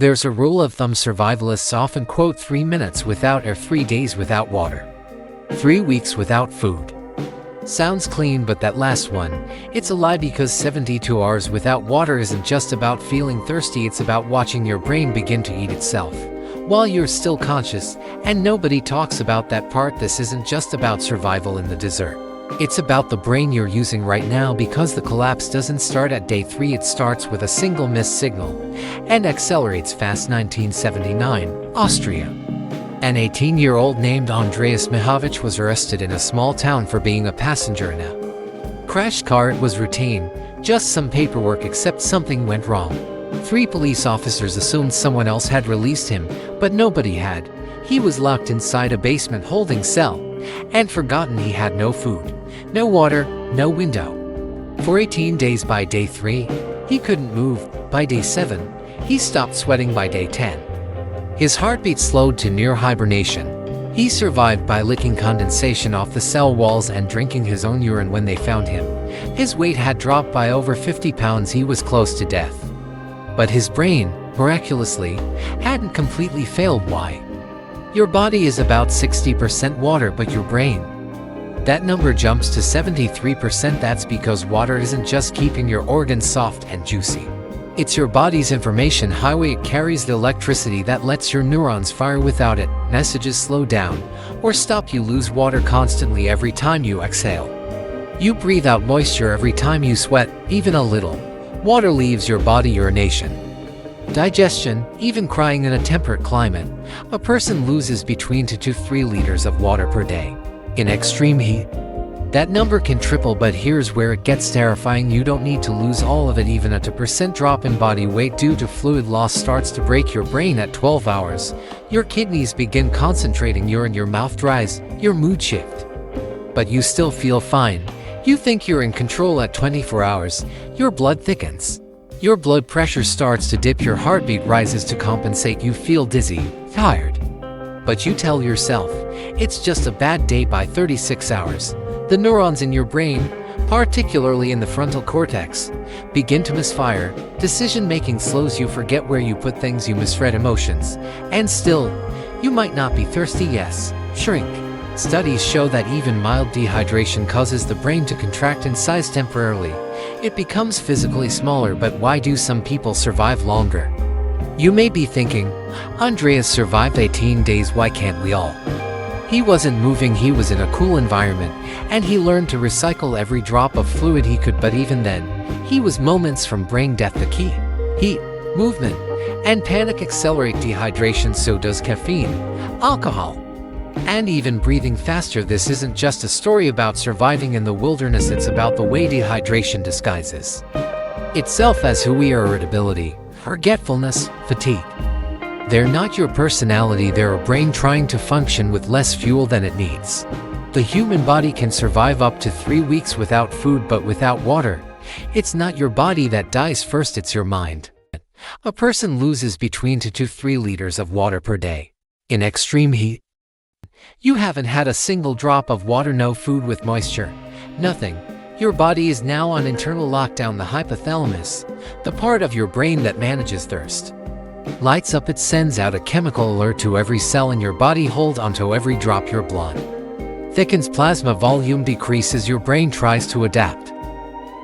There's a rule of thumb survivalists often quote: 3 minutes without air, 3 days without water, 3 weeks without food. Sounds clean, but that last one, it's a lie, because 72 hours without water isn't just about feeling thirsty, it's about watching your brain begin to eat itself while you're still conscious, and nobody talks about that part. This isn't just about survival in the desert. It's about the brain you're using right now, because the collapse doesn't start at day 3, it starts with a single missed signal and accelerates fast. 1979, Austria. An 18-year-old named Andreas Mihovic was arrested in a small town for being a passenger in a crashed car. It was routine, just some paperwork, except something went wrong. 3 police officers assumed someone else had released him, but nobody had. He was locked inside a basement holding cell and forgotten he had no food, no water, no window. For 18 days. By day 3, he couldn't move. By day 7, he stopped sweating. By day 10, his heartbeat slowed to near hibernation. He survived by licking condensation off the cell walls and drinking his own urine. When they found him, his weight had dropped by over 50 pounds. He was close to death. But his brain, miraculously, hadn't completely failed. Why? Your body is about 60% water, but your brain, that number jumps to 73%. That's because water isn't just keeping your organs soft and juicy. It's your body's information highway. It carries the electricity that lets your neurons fire. Without it, messages slow down or stop. You lose water constantly every time you exhale. You breathe out moisture every time you sweat, even a little. Water leaves your body. Urination, digestion, even crying. In a temperate climate, a person loses between 2 to 3 liters of water per day. In extreme heat, that number can triple. But here's where it gets terrifying: you don't need to lose all of it. Even a 2% drop in body weight due to fluid loss starts to break your brain. At 12 hours, your kidneys begin concentrating urine, your mouth dries, your mood shifts. But you still feel fine. You think you're in control. At 24 hours, your blood thickens. Your blood pressure starts to dip, your heartbeat rises to compensate. You feel dizzy, tired. But you tell yourself, it's just a bad day. By 36 hours, the neurons in your brain, particularly in the frontal cortex, begin to misfire. Decision-making slows. You forget where you put things, you misread emotions. And still, you might not be thirsty. Yes, shrink. Studies show that even mild dehydration causes the brain to contract in size temporarily. It becomes physically smaller. But why do some people survive longer? You may be thinking, Andreas survived 18 days, why can't we all? He wasn't moving, he was in a cool environment, and he learned to recycle every drop of fluid he could. But even then, he was moments from brain death. The key: heat, movement, and panic accelerate dehydration. So does caffeine, alcohol, and even breathing faster. This isn't just a story about surviving in the wilderness, it's about the way dehydration disguises itself as who we are: irritability, forgetfulness, fatigue. They're not your personality, they're a brain trying to function with less fuel than it needs. The human body can survive up to 3 weeks without food, but without water, it's not your body that dies first, it's your mind. A person loses between 2 to 3 liters of water per day. In extreme heat, you haven't had a single drop of water, no food with moisture, nothing. Your body is now on internal lockdown. The hypothalamus, the part of your brain that manages thirst, lights up. It sends out a chemical alert to every cell in your body. Hold onto every drop. Your blood thickens, plasma volume decreases. Your brain tries to adapt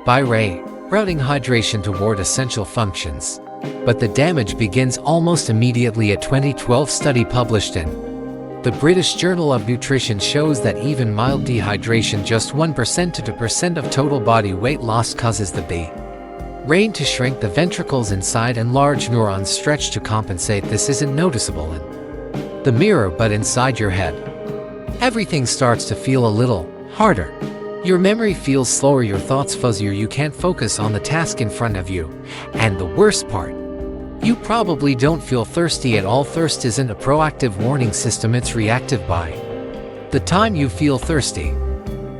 by routing hydration toward essential functions. But the damage begins almost immediately. A 2012 study published in the British Journal of Nutrition shows that even mild dehydration, just 1% to 2% of total body weight loss, causes the brain to shrink. The ventricles inside and large neurons stretch to compensate. This isn't noticeable in the mirror, but inside your head, everything starts to feel a little harder. Your memory feels slower, your thoughts fuzzier, you can't focus on the task in front of you. And the worst part, you probably don't feel thirsty at all. Thirst isn't a proactive warning system, it's reactive. By the time you feel thirsty,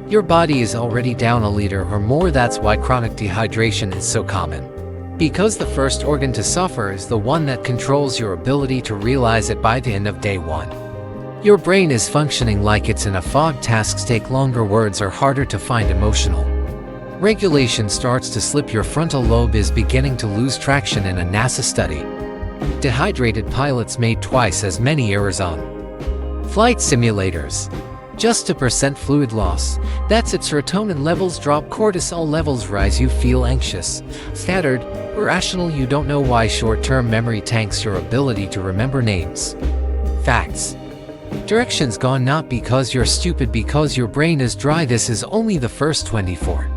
your body is already down a liter or more. That's why chronic dehydration is so common. Because the first organ to suffer is the one that controls your ability to realize it. By the end of day 1, your brain is functioning like it's in a fog. Tasks take longer, words are harder to find, emotional regulation starts to slip, your frontal lobe is beginning to lose traction. In a NASA study, Dehydrated pilots made twice as many errors on flight simulators. Just 2% fluid loss. That's it. Serotonin levels drop, cortisol levels rise, you feel anxious, scattered, irrational, you don't know why. Short-term memory tanks your ability to remember names. Facts. Directions gone, not because you're stupid, because your brain is dry. This is only the first 24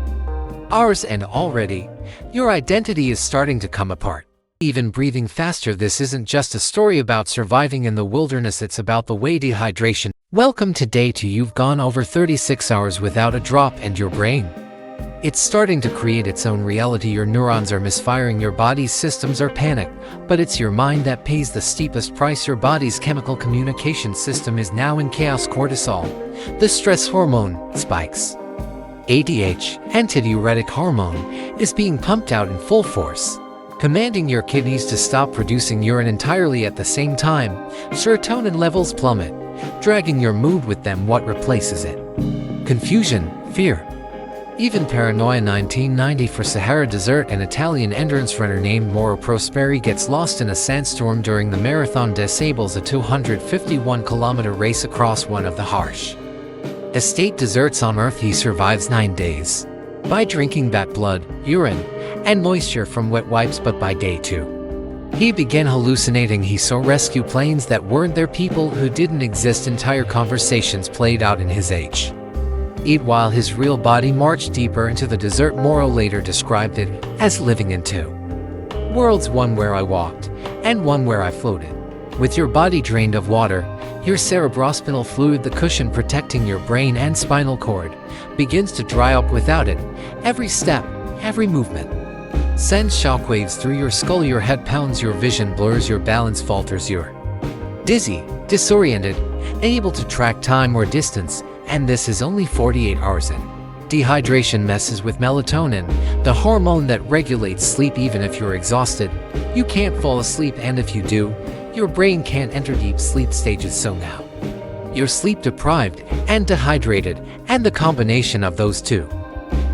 hours and already, your identity is starting to come apart. Even breathing faster. This isn't just a story about surviving in the wilderness, it's about the way dehydration. Welcome to day 2. You've gone over 36 hours without a drop and your brain, it's starting to create its own reality. Your neurons are misfiring, your body's systems are panicked, but it's your mind that pays the steepest price. Your body's chemical communication system is now in chaos. Cortisol, the stress hormone, spikes. ADH, antidiuretic hormone, is being pumped out in full force, commanding your kidneys to stop producing urine entirely. At the same time, serotonin levels plummet, dragging your mood with them. What replaces it? Confusion, fear, even paranoia. 1990 for Sahara Desert, an Italian endurance runner named Mauro Prosperi gets lost in a sandstorm during the marathon, disables a 251-kilometer race across one of the harsh estate deserts on Earth. He survives 9 days by drinking bat blood, urine, and moisture from wet wipes, but by day 2, he began hallucinating. He saw rescue planes that weren't there, people who didn't exist. Entire conversations played out in his age eat while his real body marched deeper into the desert. Mauro later described it as living in two worlds, one where I walked and one where I floated. With your body drained of water, your cerebrospinal fluid, the cushion protecting your brain and spinal cord, begins to dry up. Without it, every step, every movement sends shockwaves through your skull. Your head pounds, your vision blurs, your balance falters, you're dizzy, disoriented, unable to track time or distance. And this is only 48 hours in. Dehydration messes with melatonin, the hormone that regulates sleep. Even if you're exhausted, you can't fall asleep, and if you do, your brain can't enter deep sleep stages. So now, you're sleep deprived and dehydrated, and the combination of those two,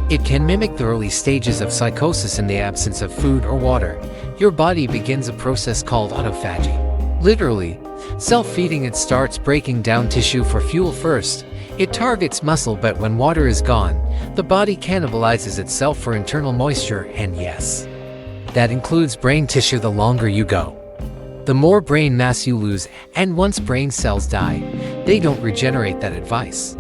it can mimic the early stages of psychosis. In the absence of food or water, your body begins a process called autophagy. Literally, self-feeding. It starts breaking down tissue for fuel first. It targets muscle, but when water is gone, the body cannibalizes itself for internal moisture, and yes, that includes brain tissue. The longer you go, the more brain mass you lose, and once brain cells die, they don't regenerate. That advice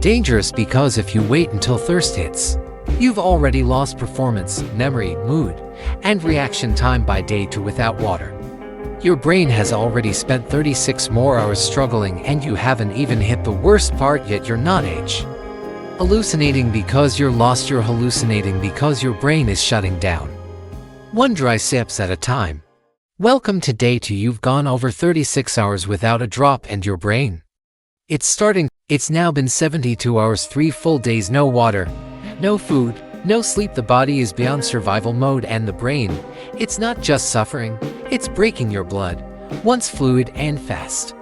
dangerous, because if you wait until thirst hits, you've already lost performance, memory, mood, and reaction time. By day 2 without water, your brain has already spent 36 more hours struggling, and you haven't even hit the worst part yet. You're not hallucinating because you're lost, you're hallucinating because your brain is shutting down, one dry sips at a time. Welcome to day 2. You've gone over 36 hours without a drop, and your brain, it's now been 72 hours, 3 full days, no water, no food, no sleep. The body is beyond survival mode, and the brain, it's not just suffering, it's breaking. Your blood, once fluid and fast,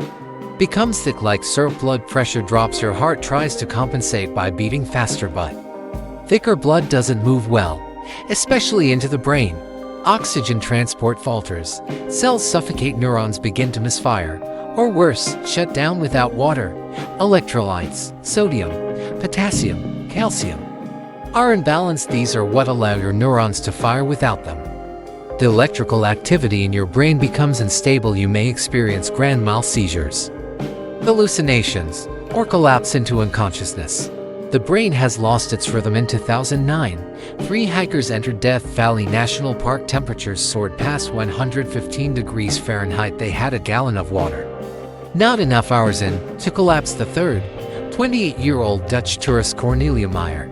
becomes thick like syrup. Blood pressure drops, your heart tries to compensate by beating faster, but thicker blood doesn't move well, especially into the brain. Oxygen transport falters, cells suffocate, neurons begin to misfire, or worse, shut down. Without water, electrolytes, sodium, potassium, calcium, are imbalanced. These are what allow your neurons to fire. Without them, the electrical activity in your brain becomes unstable. You may experience grand mal seizures, hallucinations, or collapse into unconsciousness. The brain has lost its rhythm. In 2009, 3 hikers entered Death Valley National Park. Temperatures soared past 115 degrees Fahrenheit. They had a gallon of water. Not enough. Hours in, to collapse. The third, 28-year-old Dutch tourist Cornelia Meyer,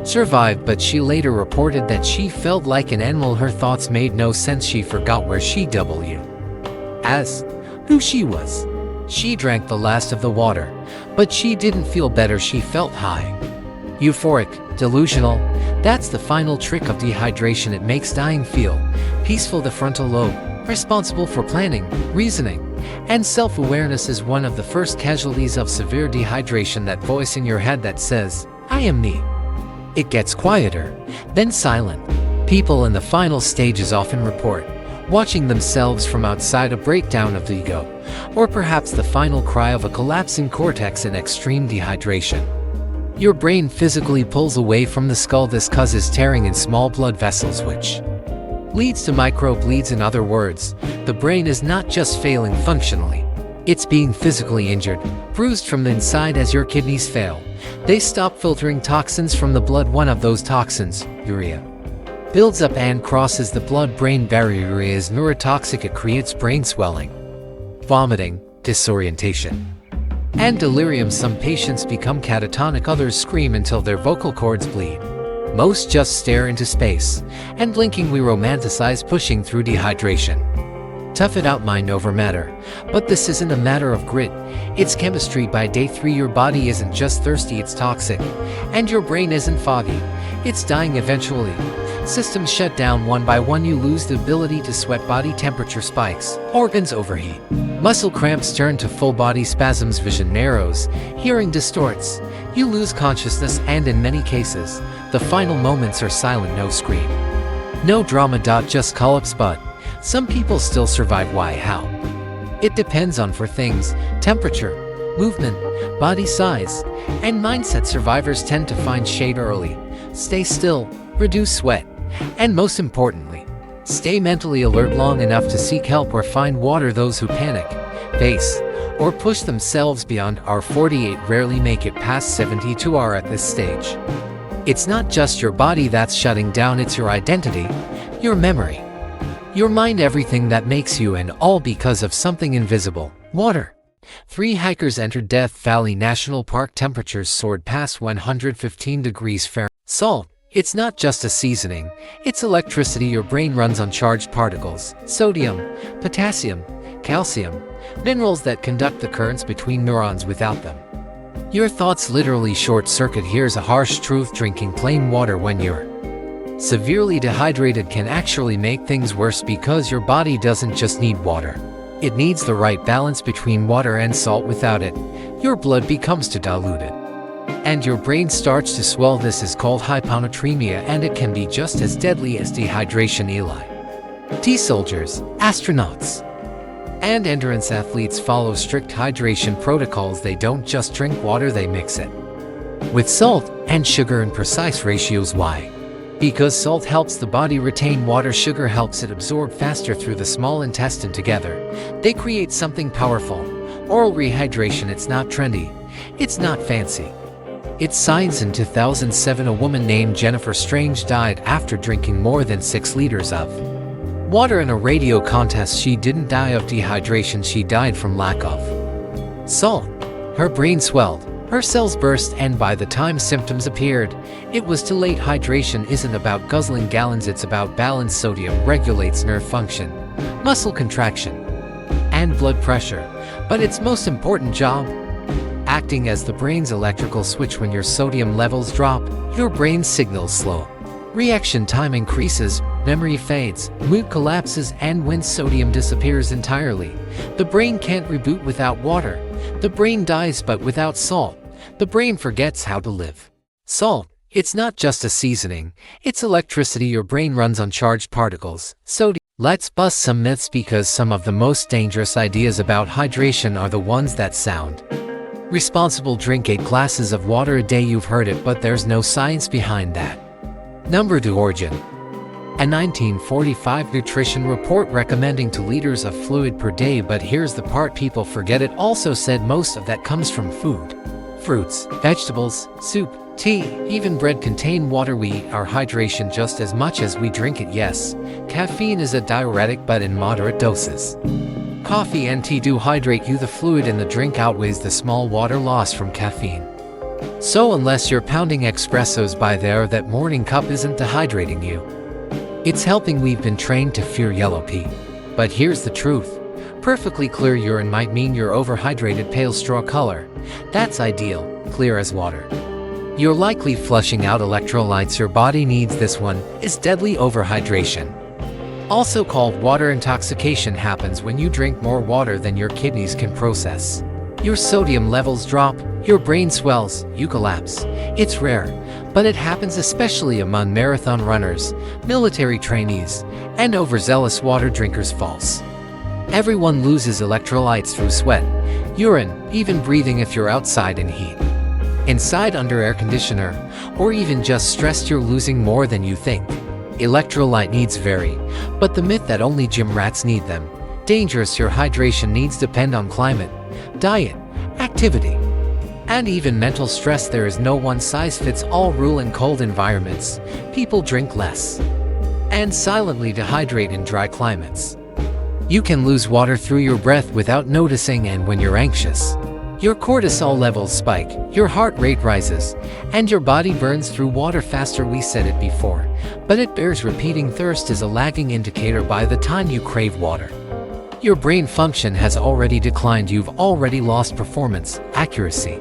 survived, but she later reported that she felt like an animal. Her thoughts made no sense. She forgot where she was, who she was. She drank the last of the water, but she didn't feel better. She felt high, euphoric, delusional. That's the final trick of dehydration. It makes dying feel peaceful. The frontal lobe, responsible for planning, reasoning, and self-awareness, is one of the first casualties of severe dehydration. That voice in your head that says, "I am me." It gets quieter, then silent. People in the final stages often report watching themselves from outside, a breakdown of the ego, or perhaps the final cry of a collapsing cortex in extreme dehydration. Your brain physically pulls away from the skull. This causes tearing in small blood vessels, which leads to microbleeds. In other words, the brain is not just failing functionally, it's being physically injured, bruised from the inside. As your kidneys fail, they stop filtering toxins from the blood. One of those toxins, urea, builds up and crosses the blood-brain barrier. Urea is neurotoxic. It creates brain swelling, vomiting, disorientation, and delirium. Some patients become catatonic, others scream until their vocal cords bleed. Most just stare into space, and blinking. We romanticize pushing through dehydration. Tough it out, mind over matter. But this isn't a matter of grit, it's chemistry. By day 3, your body isn't just thirsty, it's toxic. And your brain isn't foggy, it's dying eventually. Systems shut down one by one. You lose the ability to sweat, body temperature spikes, organs overheat, muscle cramps turn to full body spasms, vision narrows, hearing distorts. You lose consciousness, and in many cases, the final moments are silent. No scream, no drama. Just collapse. But some people still survive. Why? How? It depends on 4 things: temperature, movement, body size, and mindset. Survivors tend to find shade early, stay still, reduce sweat, and most importantly, stay mentally alert long enough to seek help or find water. Those who panic, pace, or push themselves beyond hour 48 rarely make it past 72 hours at this stage. It's not just your body that's shutting down, it's your identity, your memory, your mind, everything that makes you, and all because of something invisible: water. 3 hikers entered Death Valley National Park. Temperatures soared past 115 degrees Fahrenheit. Salt. It's not just a seasoning, it's electricity. Your brain runs on charged particles: sodium, potassium, calcium, minerals that conduct the currents between neurons. Without them, your thoughts literally short-circuit. Here's a harsh truth: drinking plain water when you're severely dehydrated can actually make things worse, because your body doesn't just need water, it needs the right balance between water and salt. Without it, your blood becomes too diluted, and your brain starts to swell. This is called hyponatremia, and it can be just as deadly as dehydration. Elite soldiers, astronauts, and endurance athletes follow strict hydration protocols. They don't just drink water, they mix it with salt and sugar in precise ratios. Why? Because salt helps the body retain water, sugar helps it absorb faster through the small intestine. Together, they create something powerful: oral rehydration. It's not trendy, it's not fancy, it's science. In 2007, a woman named Jennifer Strange died after drinking more than 6 liters of water in a radio contest. She didn't die of dehydration, she died from lack of salt. Her brain swelled, her cells burst, and by the time symptoms appeared, it was too late. Hydration isn't about guzzling gallons, it's about balance. Sodium regulates nerve function, muscle contraction, and blood pressure, but its most important job, acting as the brain's electrical switch. When your sodium levels drop, your brain signals slow, reaction time increases, memory fades, mood collapses, and when sodium disappears entirely, the brain can't reboot. Without water, the brain dies, but without salt, the brain forgets how to live. Salt. It's not just a seasoning, it's electricity. Your brain runs on charged particles, sodium. Let's bust some myths, because some of the most dangerous ideas about hydration are the ones that sound responsible. Drink 8 glasses of water a day. You've heard it, but there's no science behind that. Number 2. Origin. A 1945 nutrition report recommending 2 liters of fluid per day, but here's the part people forget: it also said most of that comes from food. Fruits, vegetables, soup, tea, even bread contain water. We eat our hydration just as much as we drink it. Yes, caffeine is a diuretic, but in moderate doses. Coffee and tea do hydrate you. The fluid in the drink outweighs the small water loss from caffeine. So unless you're pounding espressos by there, that morning cup isn't dehydrating you, it's helping. We've been trained to fear yellow pee. But here's the truth: perfectly clear urine might mean you're overhydrated. Pale straw color, that's ideal. Clear as water, you're likely flushing out electrolytes your body needs. This one is deadly. Overhydration, also called water intoxication, happens when you drink more water than your kidneys can process. Your sodium levels drop, your brain swells, you collapse. It's rare, but it happens especially among marathon runners, military trainees, and overzealous water drinkers. False. Everyone loses electrolytes through sweat, urine, even breathing if you're outside in heat. Inside under air conditioner, or even just stressed, you're losing more than you think. Electrolyte needs vary, but the myth that only gym rats need them. Dangerous. Your hydration needs depend on climate, diet, activity, and even mental stress. There is no one-size-fits-all rule. In cold environments, people drink less and silently dehydrate in dry climates. You can lose water through your breath without noticing, and when you're anxious, your cortisol levels spike, your heart rate rises, and your body burns through water faster. We said it before, but it bears repeating. Thirst is a lagging indicator. By the time you crave water, your brain function has already declined. You've already lost performance, accuracy,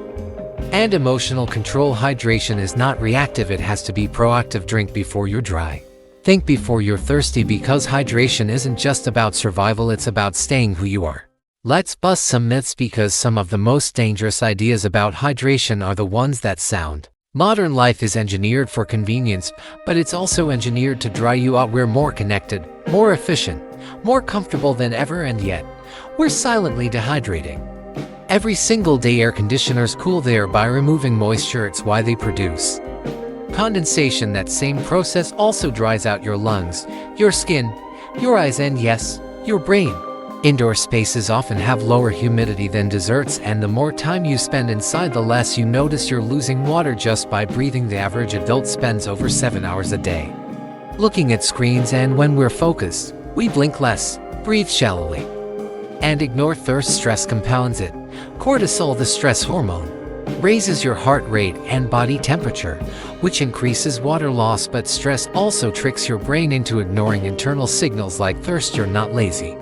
and emotional control. Hydration is not reactive, it has to be proactive. Drink before you're dry. Think before you're thirsty, because hydration isn't just about survival, it's about staying who you are. Let's bust some myths, because some of the most dangerous ideas about hydration are the ones that sound. Modern life is engineered for convenience, but it's also engineered to dry you out. We're more connected, more efficient, more comfortable than ever, and yet we're silently dehydrating. Every single day air conditioners cool the air by removing moisture. It's why they produce condensation. That same process also dries out your lungs, your skin, your eyes, and yes, your brain. Indoor spaces often have lower humidity than deserts, and the more time you spend inside, the less you notice you're losing water just by breathing. The average adult spends over 7 hours a day looking at screens, and when we're focused, we blink less, breathe shallowly, and ignore thirst. Stress compounds it. Cortisol, the stress hormone, raises your heart rate and body temperature, which increases water loss. But stress also tricks your brain into ignoring internal signals like thirst. You're not lazy.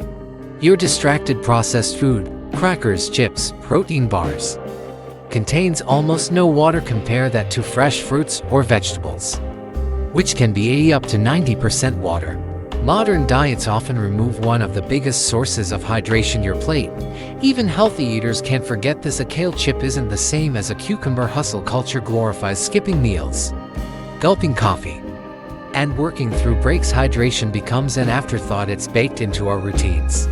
You're distracted. Processed food, crackers, chips, protein bars, contains almost no water. Compare that to fresh fruits or vegetables, which can be up to 90% water. Modern diets often remove one of the biggest sources of hydration, your plate. Even healthy eaters can't forget this. A kale chip isn't the same as a cucumber. Hustle culture glorifies skipping meals, gulping coffee, and working through breaks. Hydration becomes an afterthought. It's baked into our routines.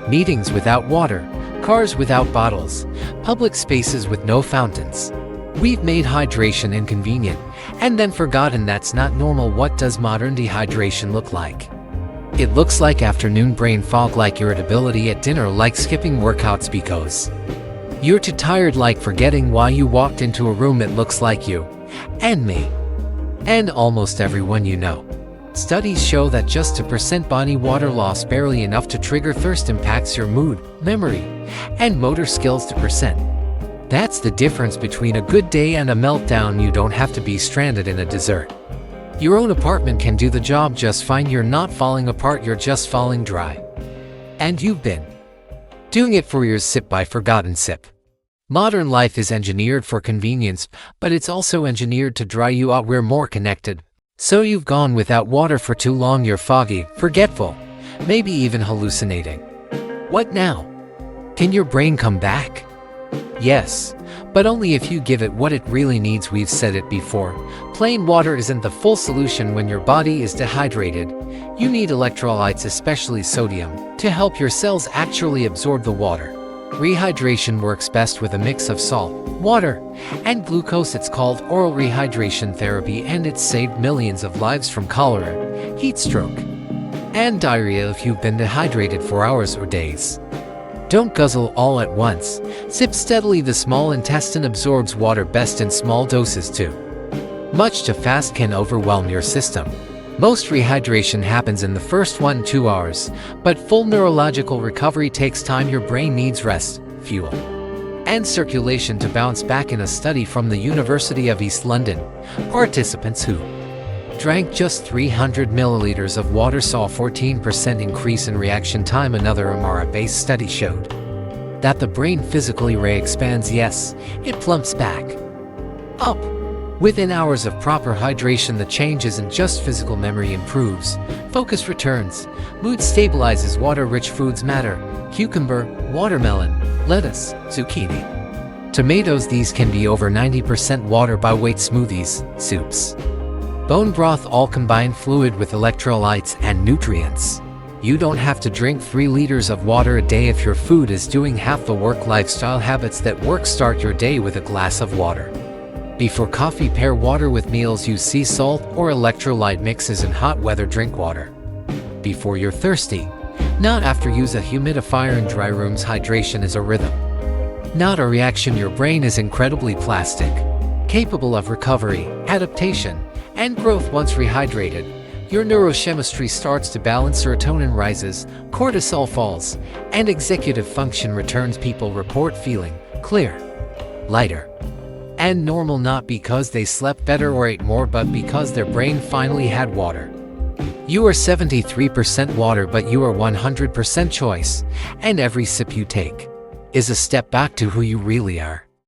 Meetings without water, cars without bottles, public spaces with no fountains. We've made hydration inconvenient and then forgotten that's not normal. What does modern dehydration look like? It looks like afternoon brain fog, like irritability at dinner, like skipping workouts because you're too tired, like forgetting why you walked into a room. It looks like you and me and almost everyone you know. Studies show that just 2% body water loss, barely enough to trigger thirst, impacts your mood, memory, and motor skills. 2%. That's the difference between a good day and a meltdown. You don't have to be stranded in a desert. Your own apartment can do the job just fine. You're not falling apart, you're just falling dry. And you've been doing it for years. Sip by forgotten sip. Modern life is engineered for convenience, but it's also engineered to dry you out. We're more connected, so you've gone without water for too long. You're foggy, forgetful, maybe even hallucinating. What now? Can your brain come back? Yes, but only if you give it what it really needs. We've said it before. Plain water isn't the full solution when your body is dehydrated. You need electrolytes, especially sodium, to help your cells actually absorb the water. Rehydration works best with a mix of salt, water, and glucose. It's called oral rehydration therapy, and it's saved millions of lives from cholera, heat stroke, and diarrhea if you've been dehydrated for hours or days. Don't guzzle all at once. Sip steadily. The small intestine absorbs water best in small doses too much too fast can overwhelm your system. Most rehydration happens in the first 1-2 hours, but full neurological recovery takes time. Your brain needs rest, fuel, and circulation to bounce back. In a study from the University of East London, participants who drank just 300 milliliters of water saw a 14% increase in reaction time. Another MRI-based study showed that the brain physically re-expands. Yes, it plumps back up. Within hours of proper hydration, the change isn't just physical. Memory improves, focus returns, mood stabilizes. Water-rich foods matter. Cucumber, watermelon, lettuce, zucchini. Tomatoes. These can be over 90% water by weight. Smoothies, soups, bone broth, all combine fluid with electrolytes and nutrients. You don't have to drink 3 liters of water a day if your food is doing half the work. Lifestyle habits that work. Start your day with a glass of water. Before coffee, pair water with meals. Use sea salt or electrolyte mixes in hot weather. Drink water before you're thirsty, not after. Use a humidifier in dry rooms. Hydration is a rhythm, not a reaction. Your brain is incredibly plastic, capable of recovery, adaptation, and growth. Once rehydrated, your neurochemistry starts to balance. Serotonin rises, cortisol falls, and executive function returns. People report feeling clear, lighter, and normal, not because they slept better or ate more, but because their brain finally had water. You are 73% water, but you are 100% choice, and every sip you take is a step back to who you really are.